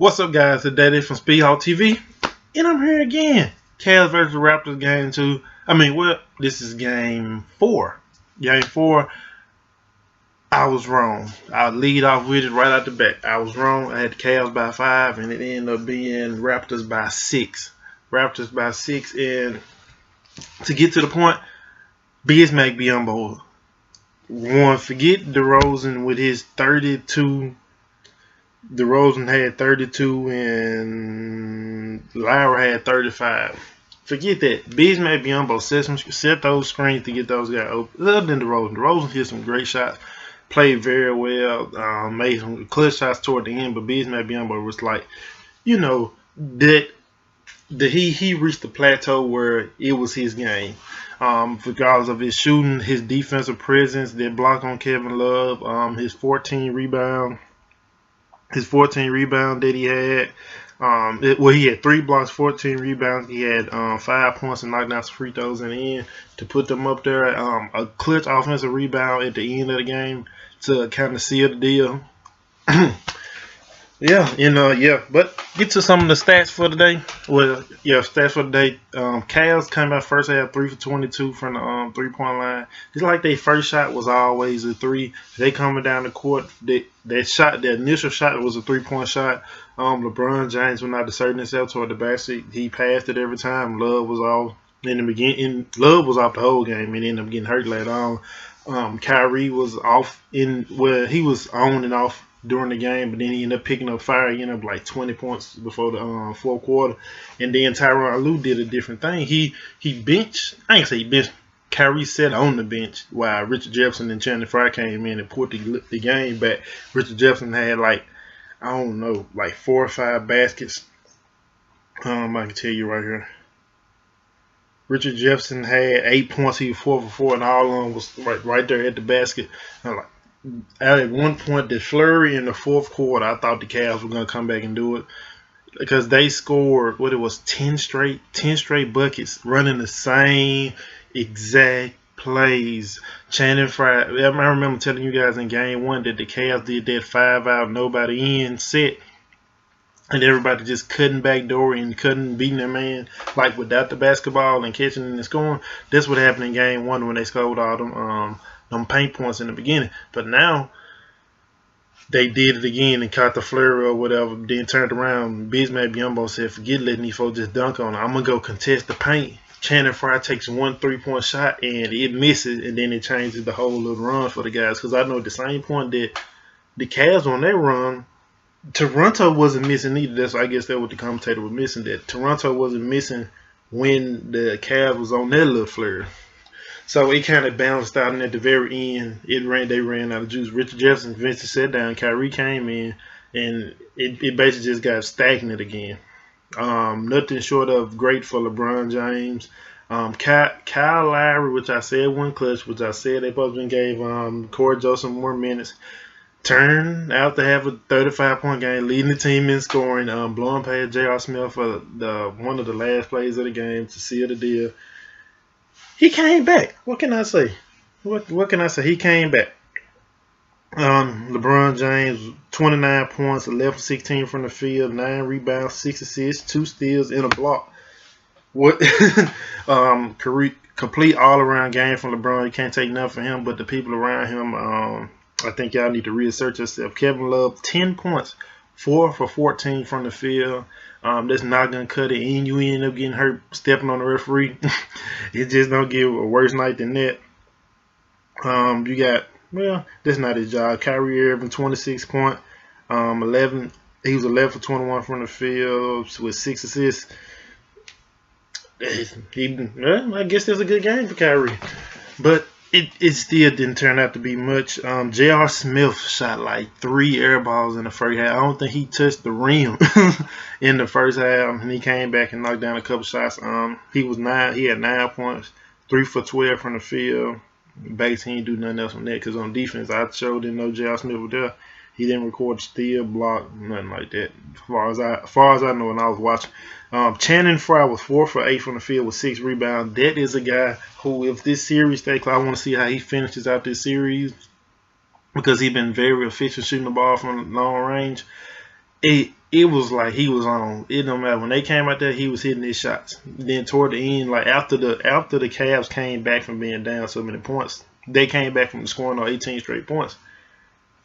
What's up, guys? Today is from Speedhawk TV, and I'm here again. Cavs versus Raptors game 2. This is game 4. Game 4, I was wrong. I'll lead off with it right out the back. I was wrong. I had the Cavs by 5, and it ended up being Raptors by 6. Raptors by 6, and to get to the point, Bismack be on board. One, forget DeRozan with his 32. DeRozan had 32 and Lowry had 35. Forget that. Bismack Biyombo set those screens to get those guys open. Other than DeRozan. DeRozan hit some great shots. Played very well. Made some clutch shots toward the end. But Bismack Biyombo was like, that he reached the plateau where it was his game. Regardless of his shooting, his defensive presence, that block on Kevin Love, his 14 rebound. His 14 rebound that he had, he had 3 blocks, 14 rebounds. He had 5 points and knocked down some free throws in the end to put them up there. A clutch offensive rebound at the end of the game to kind of seal the deal. But get to some of the stats for the day. Stats for the day. Cavs came out first half 3 for 22 from the 3-point line. It's like their first shot was always a 3. They coming down the court. The initial shot was a 3-point shot. LeBron James went out to certain himself toward the basket. He passed it every time. Love was off in the beginning. Love was off the whole game and ended up getting hurt later on. Kyrie was off he was on and off during the game, but then he ended up picking up fire. He ended up like 20 points before the fourth quarter. And then Tyronn Lue did a different thing. He benched. I ain't say he benched. Kyrie sat on the bench while Richard Jefferson and Channing Frye came in and put the game back. Richard Jefferson had like 4 or 5 baskets. I can tell you right here. Richard Jefferson had 8 points. He was 4 for 4, and all of them was right there at the basket. At one point, the flurry in the fourth quarter, I thought the Cavs were going to come back and do it because they scored 10 straight buckets, running the same exact plays. Channing Frye, I remember telling you guys in game 1 that the Cavs did that 5-out, nobody in set, and everybody just couldn't backdoor and couldn't beat their man without the basketball and catching and scoring. That's what happened in game 1 when they scored all them paint points in the beginning. But now they did it again and caught the flurry or whatever, then turned around. Bismack Biyombo said, forget letting these folks just dunk on it. I'm going to go contest the paint. Channing Frye takes 1 3-point shot and it misses, and then it changes the whole little run for the guys. Because I know at the same point that the Cavs on their run, Toronto wasn't missing either. That's I guess that's what the commentator was missing, that Toronto wasn't missing when the Cavs was on their little flurry. So it kind of balanced out, and at the very end, they ran out of juice. Richard Jefferson eventually sat down. Kyrie came in, and it basically just got stagnant again. Nothing short of great for LeBron James. Kyle Lowry, which I said won clutch, which I said they probably gave Corey Joseph more minutes, turned out to have a 35-point game, leading the team in scoring, blowing past J.R. Smith for one of the last plays of the game to seal the deal. He came back. What can I say? What can I say? He came back. LeBron James, 29 points, 11 for 16 from the field, 9 rebounds, 6 assists, 2 steals, and a block. Complete all-around game from LeBron. You can't take nothing from him, but the people around him, I think y'all need to research yourself. Kevin Love, 10 points, 4 for 14 from the field. That's not going to cut it, and you end up getting hurt stepping on the referee. It just don't give a worse night than that. That's not his job. Kyrie Irving, 26 points, 11. He was 11 for 21 from the field with 6 assists. I guess that's a good game for Kyrie, but it still didn't turn out to be much. J.R. Smith shot 3 air balls in the first half. I don't think he touched the rim in the first half, and he came back and knocked down a couple shots. He had 9 points, 3 for 12 from the field. Basically, he didn't do nothing else on that because on defense, I sure didn't know J.R. Smith was there. He didn't record steal, block, nothing like that. As far as I know, when I was watching. Channing Frye was 4 for 8 from the field with 6 rebounds. That is a guy who, if this series stays close, I want to see how he finishes out this series because he's been very efficient shooting the ball from long range. it was like he was on. It don't matter when they came out there, he was hitting his shots. Then toward the end, like after the Cavs came back from being down so many points, they came back from scoring on 18 straight points.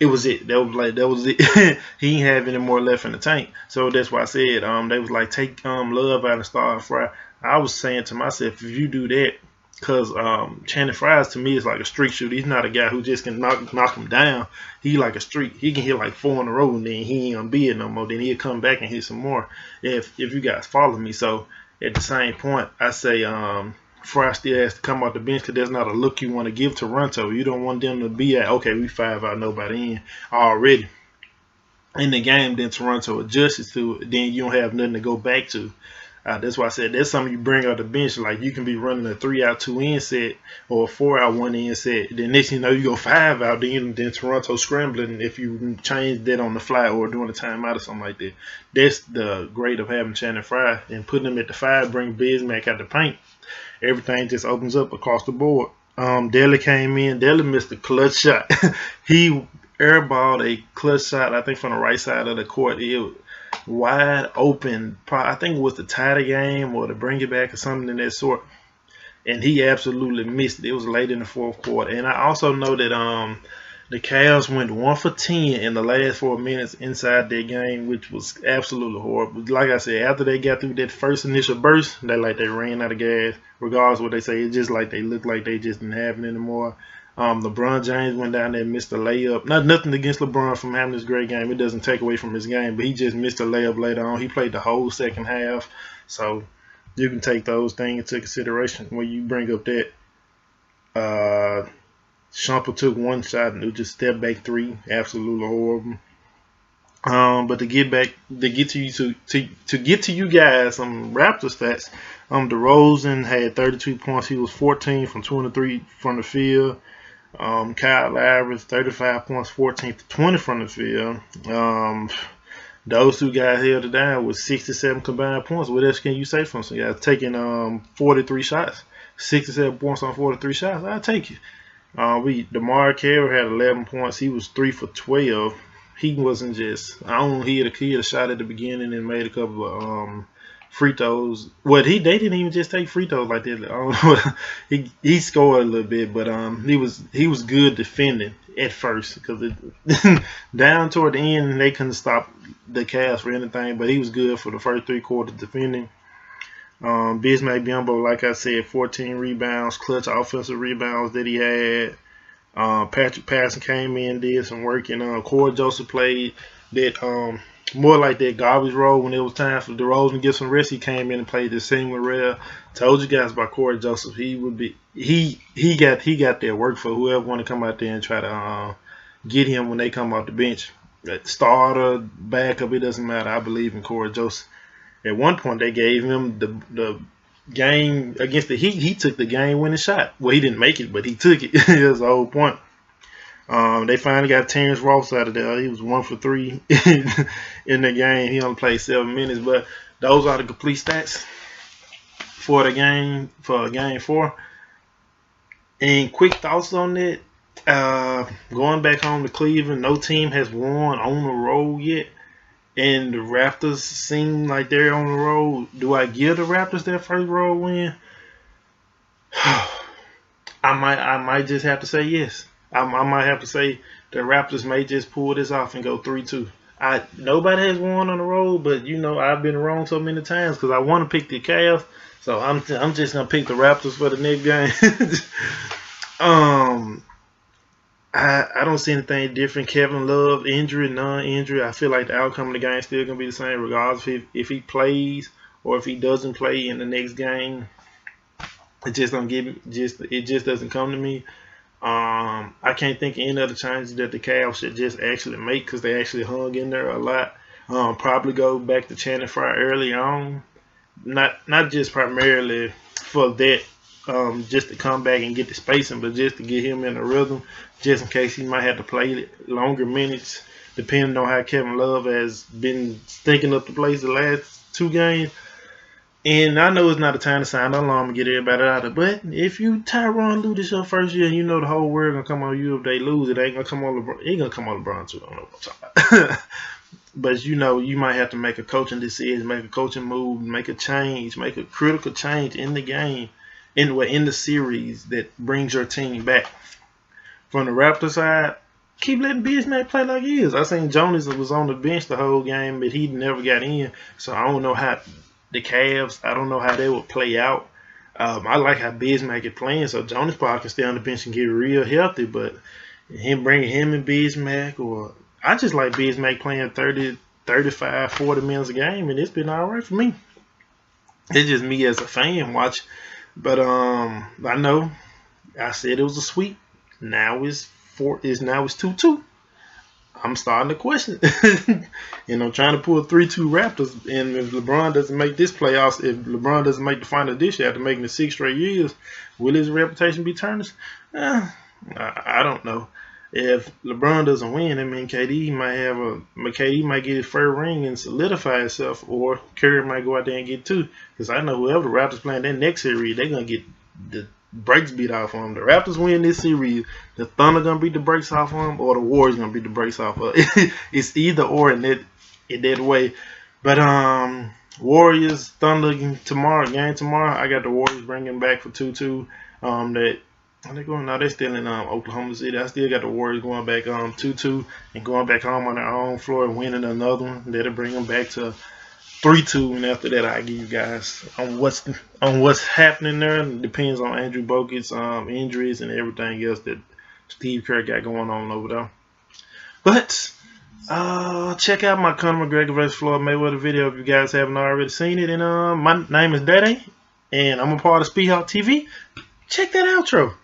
It was it. That was it. He ain't have any more left in the tank. So that's why I said they was like take Love out and start Fry. I was saying to myself, if you do that, because Channing Frye to me is like a streak shooter. He's not a guy who just can knock him down. He like a streak. He can hit like 4 in a row and then he ain't gonna be it no more. Then he'll come back and hit some more. If you guys follow me. So at the same point, I say Frye still has to come off the bench because there's not a look you want to give Toronto. You don't want them to be at, okay, we 5 out, nobody in already in the game. Then Toronto adjusts to it. Then you don't have nothing to go back to. That's why I said that's something you bring out the bench. Like you can be running a 3 out 2 in set or a 4 out 1 in set. Then next thing you know you go 5 out. Then Toronto scrambling if you change that on the fly or doing a timeout or something like that. That's the great of having Channing Frye and putting him at the 5. Bring Bismack out the paint. Everything just opens up across the board. Dele came in. Dele missed a clutch shot. He airballed a clutch shot, I think, from the right side of the court. It wide open. I think it was to tie the game or to bring it back or something in that sort. And he absolutely missed it. It was late in the 4th quarter. And I also know that the Cavs went 1 for 10 in the last 4 minutes inside their game, which was absolutely horrible. Like I said, after they got through that first initial burst, they ran out of gas. Regardless of what they say, it's just like they looked like they just didn't have it anymore. LeBron James went down there and missed a layup. Nothing against LeBron from having this great game. It doesn't take away from his game, but he just missed a layup later on. He played the whole second half. So you can take those things into consideration when you bring up that. Shumpert took 1 shot and it just step back 3. Absolutely horrible. But to get to you guys, some Raptors stats. DeRozan had 32 points. He was 14 from 23 from the field. Kyle Lowry 35 points, 14 for 20 from the field. Those 2 guys held it down with 67 combined points. What else can you say from some guys taking 43 shots, 67 points on 43 shots? I'll take it. DeMar Carroll had 11 points. He was 3 for 12. He wasn't just. I don't know. He had a shot at the beginning and made a couple of free throws. Well, they didn't even just take free throws like that. I don't know. He scored a little bit, but he was good defending at first because down toward the end they couldn't stop the Cavs for anything. But he was good for the first 3 quarters defending. Bismack Biyombo, like I said, 14 rebounds, clutch offensive rebounds that he had. Patrick Patterson came in, did some work, and Corey Joseph played that more like that garbage role when it was time for DeRozan to get some rest. He came in and played the same with Rel. Told you guys about Corey Joseph. He would be he got that work for whoever want to come out there and try to get him when they come off the bench. Starter, backup, it doesn't matter. I believe in Corey Joseph. At one point, they gave him the game against the Heat. He took the game-winning shot. Well, he didn't make it, but he took it. That's the whole point. They finally got Terrence Ross out of there. He was 1 for 3 in the game. He only played 7 minutes, but those are the complete stats for the game, for game 4. And quick thoughts on that. Going back home to Cleveland, no team has won on the road yet. And the Raptors seem like they're on the road. Do I give the Raptors their first road win? I might just have to say yes. I might have to say the Raptors may just pull this off and go 3-2. Nobody has won on the road, but I've been wrong so many times because I want to pick the Cavs. So I'm just gonna pick the Raptors for the next game. I don't see anything different. Kevin Love, injury, non-injury. I feel like the outcome of the game is still going to be the same regardless if he plays or if he doesn't play in the next game. It just doesn't come to me. I can't think of any other changes that the Cavs should just actually make because they actually hung in there a lot. Probably go back to Channing Frye early on. Not just primarily for that. Just to come back and get the spacing, but just to get him in a rhythm, just in case he might have to play longer minutes, depending on how Kevin Love has been stinking up the place the last 2 games. And I know it's not a time to sign an alarm and get everybody out of it, but if you Tyronn Lue this your first year, and the whole world gonna come on you if they lose, it ain't gonna come on LeBron. It ain't gonna come on LeBron too. I don't know what I'm talking about. But you know, you might have to make a coaching decision, make a coaching move, make a change, make a critical change in the game, in the series that brings your team back. From the Raptors side, keep letting Bismack play like he is. I seen Jonas was on the bench the whole game, but he never got in. So I don't know how the Cavs, I don't know how they would play out. I like how Bismack is playing, so Jonas probably can stay on the bench and get real healthy. But bringing him and Bismack, or I just like Bismack playing 30, 35, 40 minutes a game, and it's been all right for me. It's just me as a fan watch. But I know I said it was a sweep. Now it's 2-2. I'm starting to question. And I'm trying to pull 3-2 Raptors. And if LeBron doesn't make this playoffs, if LeBron doesn't make the final this year after making it 6 straight years, will his reputation be tarnished? I don't know. If LeBron doesn't win, I mean, KD might get his first ring and solidify himself, or Curry might go out there and get 2. Because I know whoever the Raptors playing that next series, they're gonna get the brakes beat off on them. The Raptors win this series, the Thunder gonna beat the brakes off on them, or the Warriors gonna beat the brakes off of them. It's either or in that way. But Warriors Thunder game tomorrow. I got the Warriors bringing back for 2-2. Are they going? No, they're still in Oklahoma City. I still got the Warriors going back 2-2 and going back home on their own floor and winning another one. That'll bring them back to 3-2, and after that, I give you guys on what's happening there. It depends on Andrew Bogut's injuries and everything else that Steve Kerr got going on over there. But check out my Conor McGregor vs. Floyd Mayweather video if you guys haven't already seen it. And my name is Dede, and I'm a part of Speedhawk TV. Check that outro.